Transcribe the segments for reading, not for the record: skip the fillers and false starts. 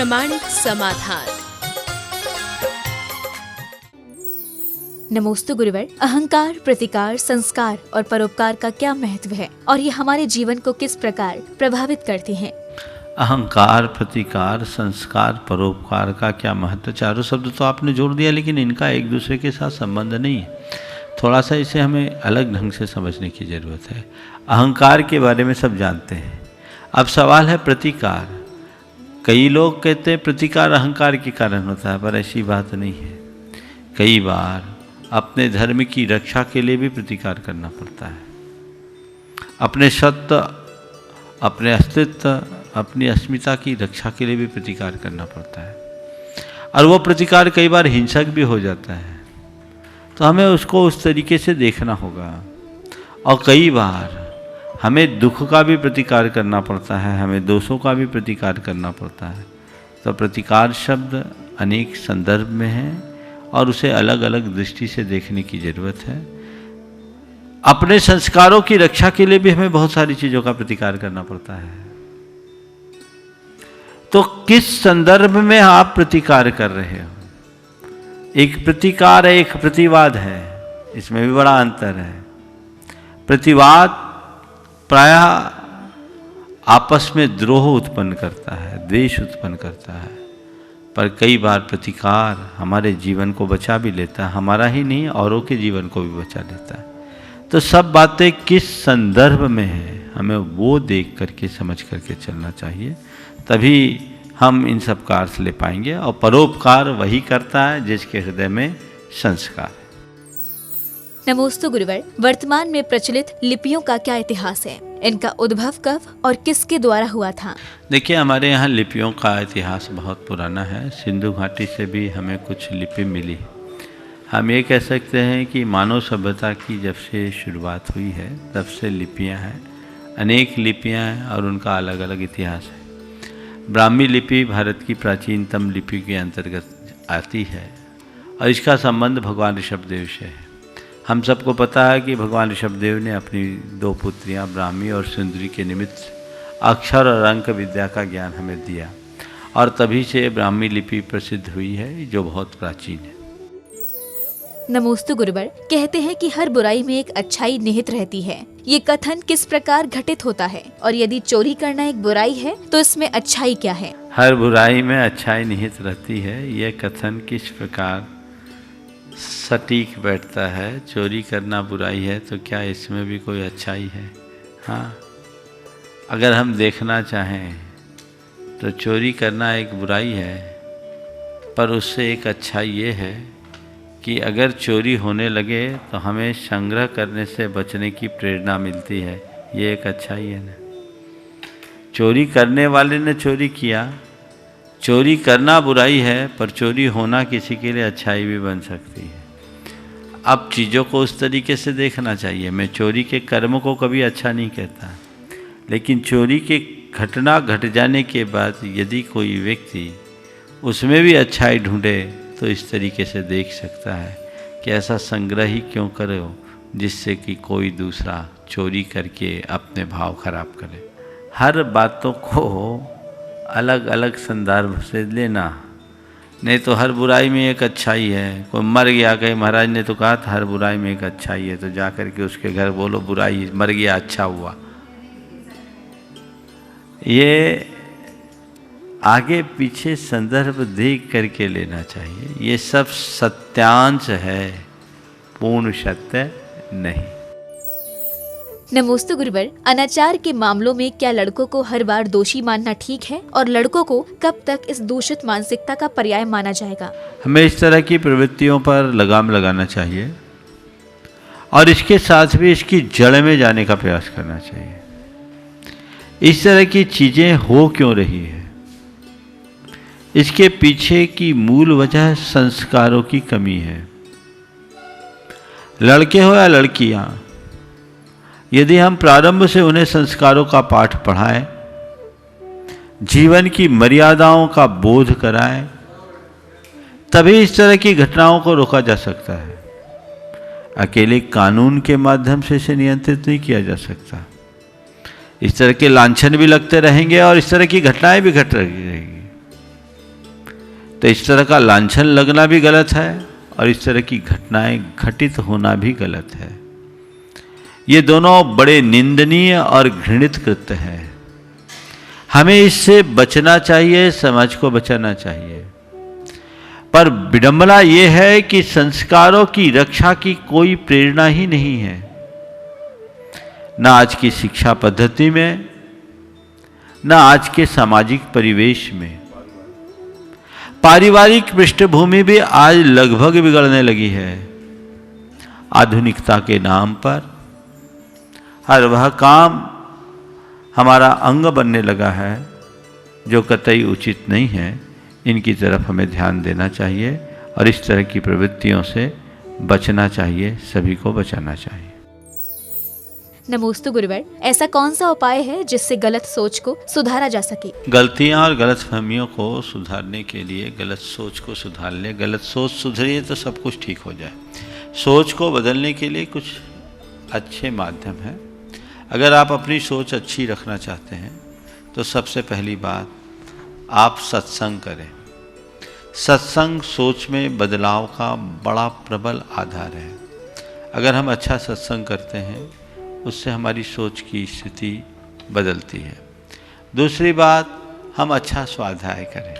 प्रामाणिक समाधान। नमोस्तु गुरुवर। अहंकार, प्रतिकार, संस्कार और परोपकार का क्या महत्व है और ये हमारे जीवन को किस प्रकार प्रभावित करती हैं? अहंकार, प्रतिकार, संस्कार, परोपकार का क्या महत्व, चारों शब्द तो आपने जोड़ दिया, लेकिन इनका एक दूसरे के साथ संबंध नहीं है। थोड़ा सा इसे हमें अलग ढंग से समझने की ज़रूरत है। अहंकार के बारे में सब जानते हैं, अब सवाल है प्रतिकार। कई लोग कहते हैं प्रतिकार अहंकार के कारण होता है, पर ऐसी बात नहीं है। कई बार अपने धर्म की रक्षा के लिए भी प्रतिकार करना पड़ता है, अपने सत्य, अपने अस्तित्व, अपनी अस्मिता की रक्षा के लिए भी प्रतिकार करना पड़ता है, और वो प्रतिकार कई बार हिंसक भी हो जाता है। तो हमें उसको उस तरीके से देखना होगा। और कई बार हमें दुख का भी प्रतिकार करना पड़ता है, हमें दोषों का भी प्रतिकार करना पड़ता है। तो प्रतिकार शब्द अनेक संदर्भ में है और उसे अलग अलग दृष्टि से देखने की ज़रूरत है। अपने संस्कारों की रक्षा के लिए भी हमें बहुत सारी चीज़ों का प्रतिकार करना पड़ता है। तो किस संदर्भ में आप प्रतिकार कर रहे हो? एक प्रतिकार है, एक प्रतिवाद है, इसमें भी बड़ा अंतर है। प्रतिवाद प्रायः आपस में द्रोह उत्पन्न करता है, द्वेष उत्पन्न करता है, पर कई बार प्रतिकार हमारे जीवन को बचा भी लेता है, हमारा ही नहीं औरों के जीवन को भी बचा लेता है। तो सब बातें किस संदर्भ में है, हमें वो देख करके समझ करके चलना चाहिए, तभी हम इन सब का अर्थ ले पाएंगे। और परोपकार वही करता है जिसके हृदय में संस्कार है। नमोस्तु गुरुवर। वर्तमान में प्रचलित लिपियों का क्या इतिहास है? इनका उद्भव कब और किसके द्वारा हुआ था? देखिए, हमारे यहाँ लिपियों का इतिहास बहुत पुराना है। सिंधु घाटी से भी हमें कुछ लिपि मिली। हम ये कह सकते हैं कि मानव सभ्यता की जब से शुरुआत हुई है तब से लिपियाँ हैं, अनेक लिपियाँ हैं और उनका अलग अलग इतिहास है। ब्राह्मी लिपि भारत की प्राचीनतम लिपि के अंतर्गत आती है और इसका संबंध भगवान ऋषभदेव से है। हम सबको पता है कि भगवान ऋषभदेव ने अपनी 2 पुत्रियां ब्राह्मी और सुंदरी के निमित्त अक्षर और अंक विद्या का ज्ञान हमें दिया, और तभी से ब्राह्मी लिपि प्रसिद्ध हुई है, जो बहुत प्राचीन है। नमोस्तु गुरुवर। कहते हैं कि हर बुराई में एक अच्छाई निहित रहती है, ये कथन किस प्रकार घटित होता है? और यदि चोरी करना एक बुराई है तो इसमें अच्छाई क्या है? हर बुराई में अच्छाई निहित रहती है, यह कथन किस प्रकार सटीक बैठता है। चोरी करना बुराई है तो क्या इसमें भी कोई अच्छाई है? हाँ, अगर हम देखना चाहें तो चोरी करना एक बुराई है, पर उससे एक अच्छाई ये है कि अगर चोरी होने लगे तो हमें संग्रह करने से बचने की प्रेरणा मिलती है, ये एक अच्छाई है ना। चोरी करने वाले ने चोरी किया, चोरी करना बुराई है, पर चोरी होना किसी के लिए अच्छाई भी बन सकती है। अब चीज़ों को उस तरीके से देखना चाहिए। मैं चोरी के कर्म को कभी अच्छा नहीं कहता, लेकिन चोरी के घटना घट जाने के बाद यदि कोई व्यक्ति उसमें भी अच्छाई ढूंढे तो इस तरीके से देख सकता है कि ऐसा संग्रह ही क्यों करो जिससे कि कोई दूसरा चोरी करके अपने भाव खराब करे। हर बातों को अलग अलग संदर्भ से लेना, नहीं तो हर बुराई में एक अच्छाई है। कोई मर गया, कहीं महाराज ने तो कहा था हर बुराई में एक अच्छाई है, तो जा कर के उसके घर बोलो बुराई, मर गया अच्छा हुआ। ये आगे पीछे संदर्भ देख करके लेना चाहिए। ये सब सत्यांश है, पूर्ण सत्य नहीं। नमोस्तु गुरुवर। अनाचार के मामलों में क्या लड़कों को हर बार दोषी मानना ठीक है और लड़कों को कब तक इस दूषित मानसिकता का पर्याय माना जाएगा? हमें इस तरह की प्रवृत्तियों पर लगाम लगाना चाहिए और इसके साथ भी इसकी जड़ में जाने का प्रयास करना चाहिए। इस तरह की चीजें हो क्यों रही है, इसके पीछे की मूल वजह संस्कारों की कमी है। लड़के हो या लड़कियां, यदि हम प्रारंभ से उन्हें संस्कारों का पाठ पढ़ाएं, जीवन की मर्यादाओं का बोध कराएं, तभी इस तरह की घटनाओं को रोका जा सकता है। अकेले कानून के माध्यम से इसे नियंत्रित नहीं किया जा सकता। इस तरह के लांछन भी लगते रहेंगे और इस तरह की घटनाएं भी घट रही रहेंगी। तो इस तरह का लांछन लगना भी गलत है और इस तरह की घटनाएं घटित होना भी गलत है। ये दोनों बड़े निंदनीय और घृणित कृत्य हैं। हमें इससे बचना चाहिए, समाज को बचाना चाहिए। पर विडंबना ये है कि संस्कारों की रक्षा की कोई प्रेरणा ही नहीं है, न आज की शिक्षा पद्धति में, न आज के सामाजिक परिवेश में। पारिवारिक पृष्ठभूमि भी आज लगभग बिगड़ने लगी है। आधुनिकता के नाम पर हर वह काम हमारा अंग बनने लगा है जो कतई उचित नहीं है। इनकी तरफ हमें ध्यान देना चाहिए और इस तरह की प्रवृत्तियों से बचना चाहिए, सभी को बचाना चाहिए। नमोस्तु गुरुवर, ऐसा कौन सा उपाय है जिससे गलत सोच को सुधारा जा सके? गलतियां और गलतफहमियों को सुधारने के लिए गलत सोच को सुधार ले। गलत सोच सुधरिए तो सब कुछ ठीक हो जाए। सोच को बदलने के लिए कुछ अच्छे माध्यम हैं। अगर आप अपनी सोच अच्छी रखना चाहते हैं तो सबसे पहली बात, आप सत्संग करें। सत्संग सोच में बदलाव का बड़ा प्रबल आधार है। अगर हम अच्छा सत्संग करते हैं उससे हमारी सोच की स्थिति बदलती है। दूसरी बात, हम अच्छा स्वाध्याय करें।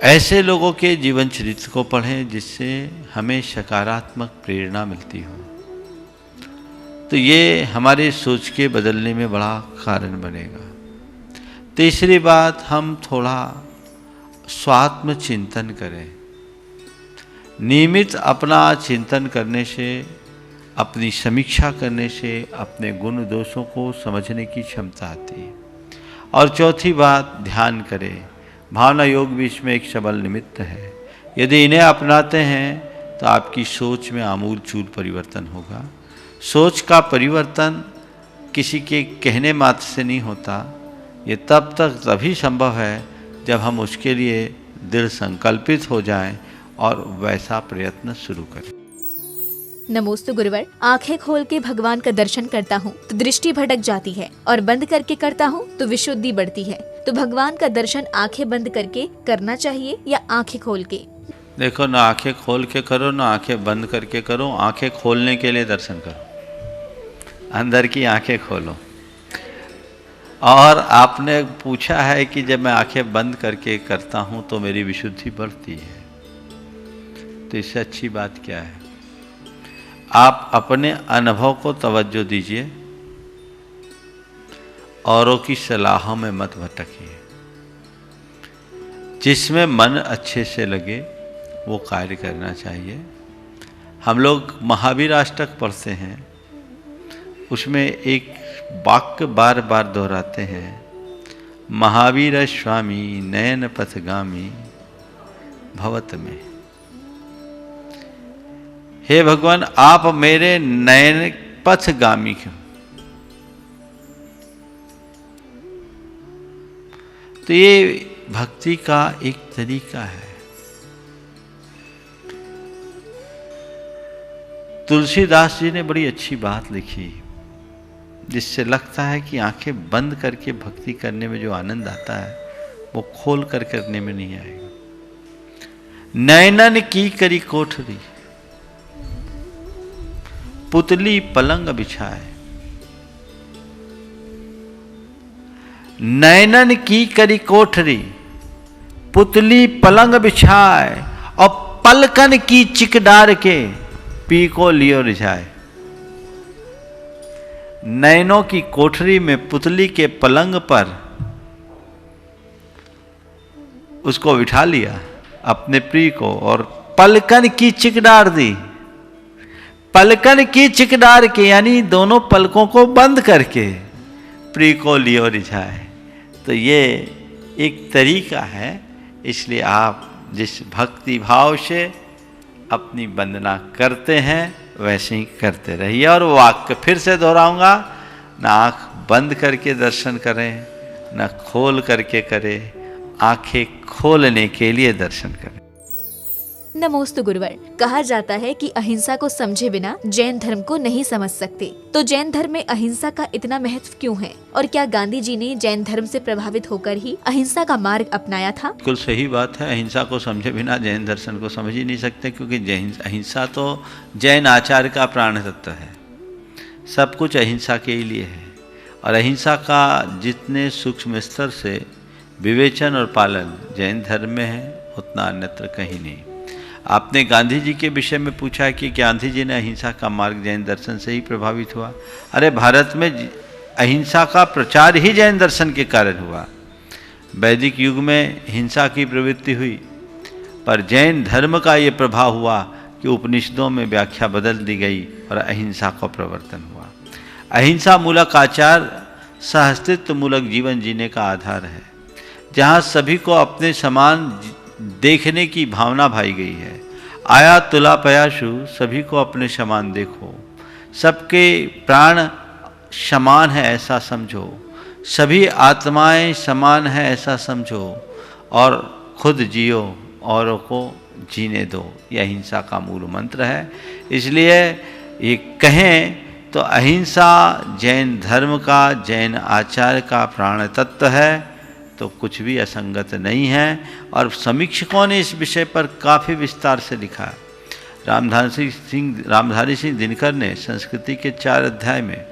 ऐसे लोगों के जीवन चरित्र को पढ़ें जिससे हमें सकारात्मक प्रेरणा मिलती हो, तो ये हमारे सोच के बदलने में बड़ा कारण बनेगा। तीसरी बात, हम थोड़ा स्वात्म चिंतन करें। नियमित अपना चिंतन करने से, अपनी समीक्षा करने से अपने गुण दोषों को समझने की क्षमता आती है। और चौथी बात, ध्यान करें। भावना योग भी इसमें एक सबल निमित्त है। यदि इन्हें अपनाते हैं तो आपकी सोच में आमूल चूल परिवर्तन होगा। सोच का परिवर्तन किसी के कहने मात्र से नहीं होता। ये तब तक तभी संभव है जब हम उसके लिए दृढ़ संकल्पित हो जाएं और वैसा प्रयत्न शुरू करें। नमोस्तु गुरुवर, आंखें खोल के भगवान का दर्शन करता हूँ तो दृष्टि भटक जाती है और बंद करके करता हूँ तो विशुद्धि बढ़ती है। तो भगवान का दर्शन आंखें बंद करके करना चाहिए या आंखें खोल के? देखो, ना आंखें खोल के करो ना आंखें बंद करके करो। आंखें खोलने के लिए दर्शन करो, अंदर की आंखें खोलो। और आपने पूछा है कि जब मैं आंखें बंद करके करता हूँ तो मेरी विशुद्धि बढ़ती है, तो इससे अच्छी बात क्या है? आप अपने अनुभव को तवज्जो दीजिए, औरों की सलाहों में मत भटकिए। जिसमें मन अच्छे से लगे वो कार्य करना चाहिए। हम लोग महावीर अष्टक पढ़ते हैं, उसमें एक वाक्य बार बार दोहराते हैं, महावीर स्वामी नयन पथगामी भवत में। हे भगवान, आप मेरे नयन पथगामी हो। तो ये भक्ति का एक तरीका है। तुलसीदास जी ने बड़ी अच्छी बात लिखी, जिससे लगता है कि आंखें बंद करके भक्ति करने में जो आनंद आता है वो खोल कर करने में नहीं आएगा। नैनन की करी कोठरी, पुतली पलंग बिछाए। नैनन की करी कोठरी, पुतली पलंग बिछाए, और पलकन की चिक डार के पी को लियो रिझाए। नैनों की कोठरी में पुतली के पलंग पर उसको बिठा लिया अपने प्रिय को, और पलकन की चिक डार दी। पलकन की चिक डार के यानी दोनों पलकों को बंद करके प्रिय को लियो रिझाए। तो ये एक तरीका है। इसलिए आप जिस भक्ति भाव से अपनी वंदना करते हैं वैसे ही करते रहिए। और वाक्य फिर से दोहराऊंगा, ना आँख बंद करके दर्शन करें ना खोल करके करें, आंखें खोलने के लिए दर्शन करें। नमोस्तु गुरुवर। कहा जाता है कि अहिंसा को समझे बिना जैन धर्म को नहीं समझ सकते। तो जैन धर्म में अहिंसा का इतना महत्व क्यों है, और क्या गांधी जी ने जैन धर्म से प्रभावित होकर ही अहिंसा का मार्ग अपनाया था? बिल्कुल सही बात है। अहिंसा को समझे बिना जैन दर्शन को समझ ही नहीं सकते, क्योंकि अहिंसा तो जैन आचार का प्राण तत्व है। सब कुछ अहिंसा के लिए है, और अहिंसा का जितने सूक्ष्म स्तर से विवेचन और पालन जैन धर्म में है, उतना अन्यत्र कहीं नहीं। आपने गांधी जी के विषय में पूछा है कि गांधी जी ने अहिंसा का मार्ग जैन दर्शन से ही प्रभावित हुआ। अरे भारत में अहिंसा का प्रचार ही जैन दर्शन के कारण हुआ। वैदिक युग में हिंसा की प्रवृत्ति हुई, पर जैन धर्म का ये प्रभाव हुआ कि उपनिषदों में व्याख्या बदल दी गई और अहिंसा का प्रवर्तन हुआ। अहिंसा मूलक आचार सहअस्तित्व मूलक जीवन जीने का आधार है, जहाँ सभी को अपने समान देखने की भावना भाई गई है। आया तुला पयाशु, सभी को अपने समान देखो, सबके प्राण समान है ऐसा समझो, सभी आत्माएं समान है ऐसा समझो, और खुद जियो औरों को जीने दो। यह अहिंसा का मूल मंत्र है। इसलिए ये कहें तो अहिंसा जैन धर्म का, जैन आचार का प्राण तत्व है, तो कुछ भी असंगत नहीं है। और समीक्षकों ने इस विषय पर काफ़ी विस्तार से लिखा है। रामधारी सिंह दिनकर ने संस्कृति के 4 अध्याय में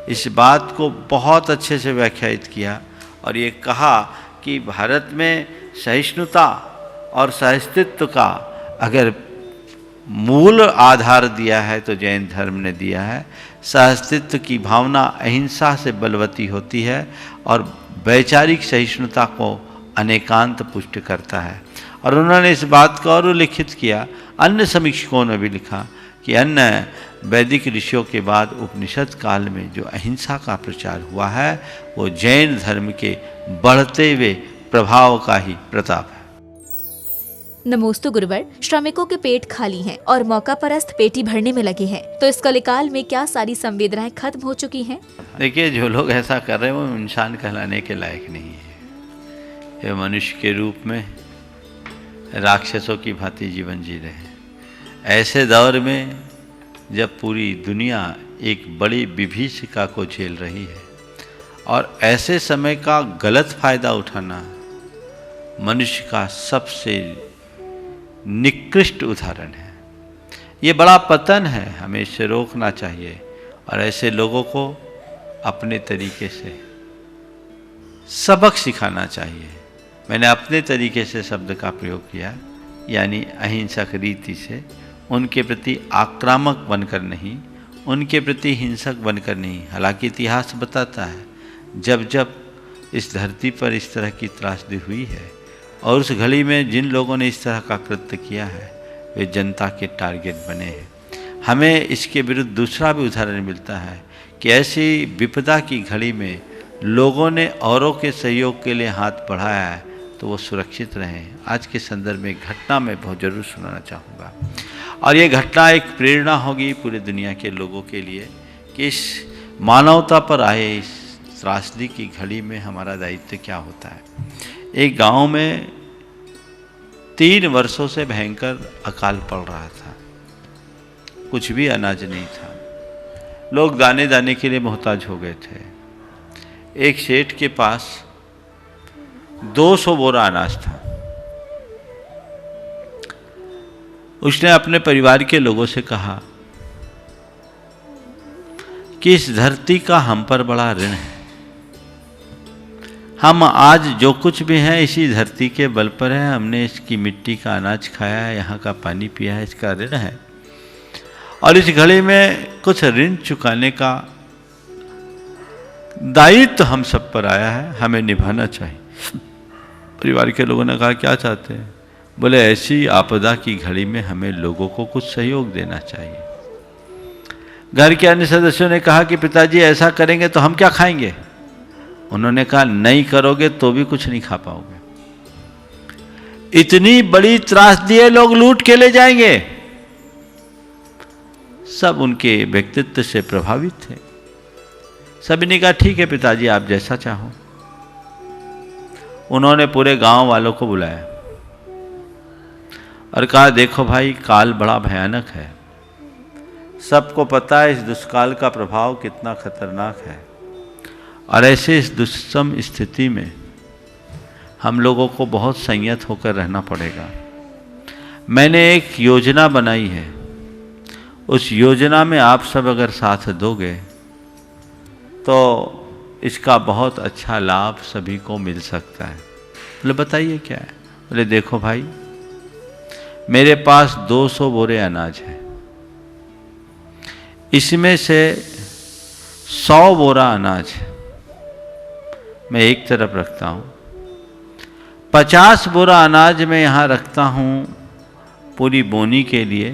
इस बात को बहुत अच्छे से व्याख्यायित किया, और ये कहा कि भारत में सहिष्णुता और सहअस्तित्व का अगर मूल आधार दिया है तो जैन धर्म ने दिया है। सहअस्तित्व की भावना अहिंसा से बलवती होती है, और वैचारिक सहिष्णुता को अनेकांत पुष्ट करता है। और उन्होंने इस बात को और उल्लिखित किया, अन्य समीक्षकों ने भी लिखा कि अन्य वैदिक ऋषियों के बाद उपनिषद काल में जो अहिंसा का प्रचार हुआ है, वो जैन धर्म के बढ़ते हुए प्रभाव का ही प्रताप है। नमोस्तु गुरुवर। श्रमिकों के पेट खाली हैं और मौका परस्त पेटी भरने में लगे हैं, तो इस कलिकाल में क्या सारी संवेदनाएं खत्म हो चुकी हैं? देखिए, जो लोग ऐसा कर रहे हैं वो इंसान कहलाने के लायक नहीं है। ये मनुष्य के रूप में राक्षसों की भांति जीवन जी रहे हैं। ऐसे दौर में जब पूरी दुनिया एक बड़ी विभीषिका को झेल रही है, और ऐसे समय का गलत फायदा उठाना मनुष्य का सबसे निकृष्ट उदाहरण है। ये बड़ा पतन है, हमें इससे रोकना चाहिए, और ऐसे लोगों को अपने तरीके से सबक सिखाना चाहिए। मैंने अपने तरीके से शब्द का प्रयोग किया, यानी अहिंसक रीति से, उनके प्रति आक्रामक बनकर नहीं, उनके प्रति हिंसक बनकर नहीं। हालांकि इतिहास बताता है जब जब इस धरती पर इस तरह की त्रासदी हुई है, और उस घड़ी में जिन लोगों ने इस तरह का कृत्य किया है, वे जनता के टारगेट बने हैं। हमें इसके विरुद्ध दूसरा भी उदाहरण मिलता है कि ऐसी विपदा की घड़ी में लोगों ने औरों के सहयोग के लिए हाथ बढ़ाया है, तो वो सुरक्षित रहें। आज के संदर्भ में एक घटना मैं बहुत ज़रूर सुनाना चाहूँगा, और ये घटना एक प्रेरणा होगी पूरे दुनिया के लोगों के लिए कि इस मानवता पर आए इस त्रासदी की घड़ी में हमारा दायित्व क्या होता है। एक गांव में 3 वर्षों से भयंकर अकाल पड़ रहा था, कुछ भी अनाज नहीं था, लोग दाने दाने के लिए मोहताज हो गए थे। एक सेठ के पास 200 बोरा अनाज था। उसने अपने परिवार के लोगों से कहा कि इस धरती का हम पर बड़ा ऋण है, हम आज जो कुछ भी हैं इसी धरती के बल पर है। हमने इसकी मिट्टी का अनाज खाया है, यहाँ का पानी पिया है, इसका ऋण है, और इस घड़ी में कुछ ऋण चुकाने का दायित्व तो हम सब पर आया है, हमें निभाना चाहिए। परिवार के लोगों ने कहा क्या चाहते हैं? बोले ऐसी आपदा की घड़ी में हमें लोगों को कुछ सहयोग देना चाहिए। घर के अन्य सदस्यों ने कहा कि पिताजी ऐसा करेंगे तो हम क्या खाएंगे? उन्होंने कहा नहीं करोगे तो भी कुछ नहीं खा पाओगे। इतनी बड़ी त्रासदी है, लोग लूट के ले जाएंगे। सब उनके व्यक्तित्व से प्रभावित थे। सभी ने कहा ठीक है पिताजी, आप जैसा चाहो। उन्होंने पूरे गांव वालों को बुलाया और कहा देखो भाई, काल बड़ा भयानक है, सबको पता है इस दुष्काल का प्रभाव कितना खतरनाक है, और ऐसे इस दुष्सम स्थिति में हम लोगों को बहुत संयत होकर रहना पड़ेगा। मैंने एक योजना बनाई है, उस योजना में आप सब अगर साथ दोगे तो इसका बहुत अच्छा लाभ सभी को मिल सकता है। बोले बताइए क्या है? बोले देखो भाई, मेरे पास 200 बोरे अनाज है, इसमें से 100 बोरा अनाज मैं एक तरफ रखता हूँ, 50 बोरा अनाज मैं यहाँ रखता हूँ पूरी बोनी के लिए,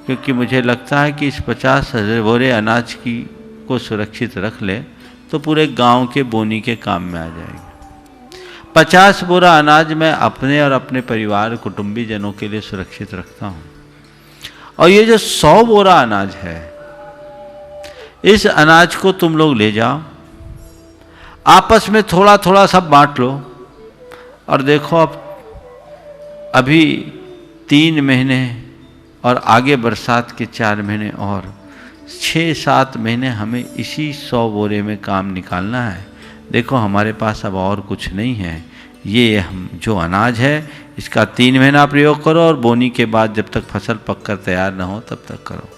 क्योंकि मुझे लगता है कि इस 50 बोरे अनाज की को सुरक्षित रख ले तो पूरे गांव के बोनी के काम में आ जाएगा। 50 बोरा अनाज मैं अपने और अपने परिवार कुटुंबी जनों के लिए सुरक्षित रखता हूँ, और ये जो 100 बोरा अनाज है, इस अनाज को तुम लोग ले जाओ, आपस में थोड़ा थोड़ा सब बांट लो, और देखो अब अभी 3 महीने और आगे बरसात के 4 महीने और 6-7 महीने हमें इसी 100 बोरे में काम निकालना है। देखो हमारे पास अब और कुछ नहीं है, ये हम जो अनाज है इसका 3 महीना प्रयोग करो, और बोनी के बाद जब तक फसल पककर तैयार ना हो तब तक करो।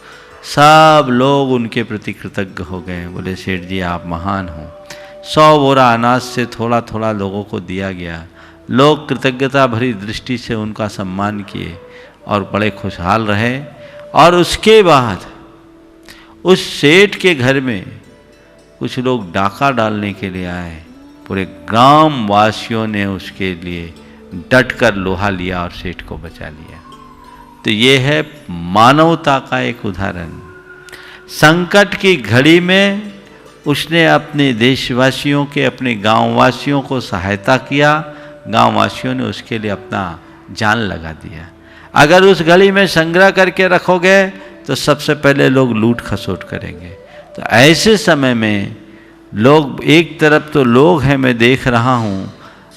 सब लोग उनके प्रति कृतज्ञ हो गए। बोले सेठ जी आप महान हो। 100 बोरा अनाज से थोड़ा थोड़ा लोगों को दिया गया। लोग कृतज्ञता भरी दृष्टि से उनका सम्मान किए और बड़े खुशहाल रहे। और उसके बाद उस सेठ के घर में कुछ लोग डाका डालने के लिए आए। पूरे ग्राम वासियों ने उसके लिए डट कर लोहा लिया और सेठ को बचा लिया। तो ये है मानवता का एक उदाहरण। संकट की घड़ी में उसने अपने देशवासियों के, अपने गांववासियों को सहायता किया। गांववासियों ने उसके लिए अपना जान लगा दिया। अगर उस घड़ी में संग्रह करके रखोगे तो सबसे पहले लोग लूट खसोट करेंगे। तो ऐसे समय में लोग, एक तरफ तो लोग हैं, मैं देख रहा हूँ,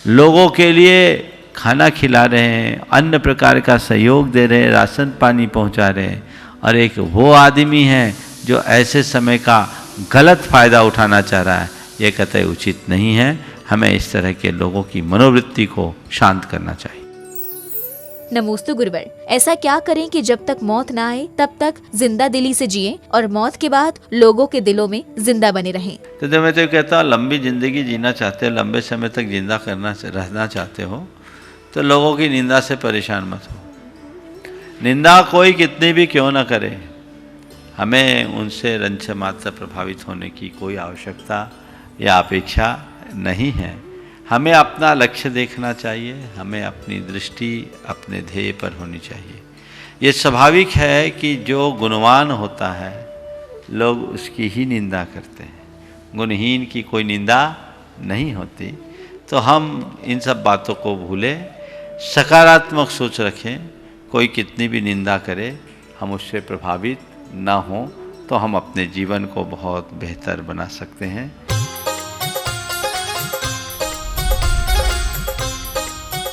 लोगों के लिए खाना खिला रहे हैं, अन्य प्रकार का सहयोग दे रहे हैं, राशन पानी पहुँचा रहे हैं, और एक वो आदमी है जो ऐसे समय का गलत फ़ायदा उठाना चाह रहा है। ये कतई उचित नहीं है। हमें इस तरह के लोगों की मनोवृत्ति को शांत करना चाहिए। नमोस्तु गुरुवर, ऐसा क्या करें कि जब तक मौत ना आए तब तक जिंदा दिली से जिएं और मौत के बाद लोगों के दिलों में जिंदा बने रहें? तो मैं तो कहता हूँ, लंबी जिंदगी जीना चाहते हो, लंबे समय तक जिंदा रहना चाहते हो, तो लोगों की निंदा से परेशान मत हो। निंदा कोई कितनी भी क्यों ना करे, हमें उनसे रंच मात्र प्रभावित होने की कोई आवश्यकता या अपेक्षा नहीं है। हमें अपना लक्ष्य देखना चाहिए, हमें अपनी दृष्टि अपने ध्येय पर होनी चाहिए। ये स्वाभाविक है कि जो गुणवान होता है लोग उसकी ही निंदा करते हैं, गुणहीन की कोई निंदा नहीं होती। तो हम इन सब बातों को भूलें, सकारात्मक सोच रखें। कोई कितनी भी निंदा करे, हम उससे प्रभावित ना हों तो हम अपने जीवन को बहुत बेहतर बना सकते हैं।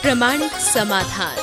प्रामाणिक समाधान।